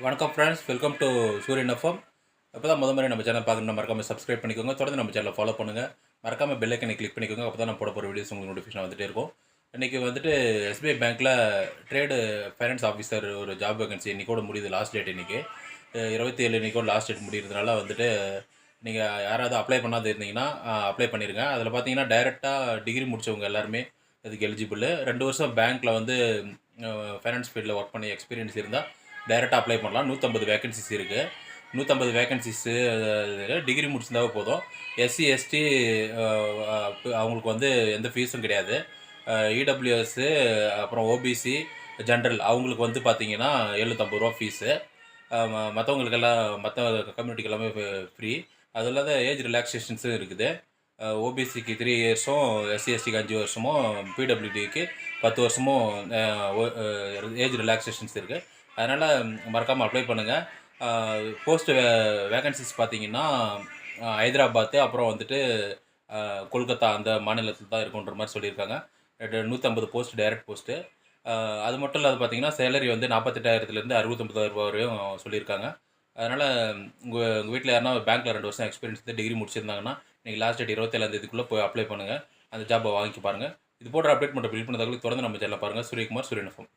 வணக்கம் friends, welcome to சூரியன் FM. இப்போ தான் முறை நம்ம சேனல் பார்க்கணும், மறக்காமல் சப்ஸ்கிரைப் பண்ணிக்கோங்க. தொடர்ந்து நம்ம சேனலை ஃபாலோ பண்ணுங்கள். மறக்காமல் பெல் ஐக்கனை கிளிக் பண்ணிக்கோங்க. அப்போ தான் நான் போட போகிற வீடியோஸ் உங்களுக்கு நோட்டிஃபிகேஷன் வந்துகிட்டே இருக்கும். இன்றைக்கி வந்துட்டு எஸ்பிஐ பேங்க்கில் ட்ரேடு ஃபைனான்ஸ் ஆஃபீஸர் ஒரு ஜாப் வேகன்சி இன்றைக்கோட முடியுது. லாஸ்ட் டேட் இன்றைக்கி 27 இன்றைக்கோட லாஸ்ட் டேட் முடிகிறதுனால வந்துட்டு நீங்கள் யாராவது அப்ளை பண்ணாது இருந்தீங்கன்னா அப்ளை பண்ணிடுங்க. அதில் பார்த்தீங்கன்னா டைரெக்டாக டிகிரி முடித்தவங்க எல்லாருமே அதுக்கு எலிஜிபிள். 2 வருஷம் பேங்க்கில் வந்து ஃபைனான்ஸ் ஃபீல்டில் ஒர்க் பண்ணி எக்ஸ்பீரியன்ஸ் இருந்தால் டைரெக்டாக அப்ளை பண்ணலாம். 150 வேகன்சிஸ் இருக்குது. 150 வேகன்சிஸு டிகிரி முடிச்சிருந்தாவே போதும். எஸ்சி எஸ்டி அவங்களுக்கு வந்து எந்த ஃபீஸும் கிடையாது. இடபிள்யூஎஸ்ஸு அப்புறம் ஓபிசி ஜென்ரல் அவங்களுக்கு வந்து பார்த்தீங்கன்னா 750 ரூபா ஃபீஸு. மற்றவங்களுக்கெல்லாம் மற்ற கம்யூனிட்டிக்கு எல்லாமே ஃப்ரீ. அது இல்லாத ஏஜ் ரிலாக்ஸேஷன்ஸும் இருக்குது. ஓபிசிக்கு 3 இயர்ஸும், எஸ்சி எஸ்டிக்கு 5 வருஷமும், பிடபிள்யூடிக்கு 10 வருஷமும் ஏஜ் ரிலாக்ஸேஷன்ஸ் இருக்குது. அதனால் மறக்காமல் அப்ளை பண்ணுங்கள். போஸ்ட்டு வேகன்சிஸ் பார்த்தீங்கன்னா ஹைதராபாத்து அப்புறம் வந்துட்டு கொல்கத்தா அந்த மாநிலத்தில் தான் இருக்குன்ற மாதிரி சொல்லியிருக்காங்க. 150 போஸ்ட் டைரக்ட் போஸ்ட்டு. அது மட்டும் இல்லாத பார்த்தீங்கன்னா சேலரி வந்து 48,000 69,000 வரையும் சொல்லியிருக்காங்க. அதனால் உங்கள் வீட்டில் யாருன்னா பேங்க்கில் 2 வருஷம் எக்ஸ்பீரியன்ஸ் வந்து டிகிரி முடிச்சிருந்தாங்கன்னா இன்றைக்கி லாஸ்ட் டேட் 27 போய் அப்ளை பண்ணுங்கள். அந்த ஜாப்பை வாங்கி பாருங்கள். இது போன்ற அப்டேட் மட்டும் பில் பண்ண தகவலுக்கு தொடர்ந்து நம்ம சேனலை பாருங்கள். சூரியகுமார், சூரியன் எஃப்எம்.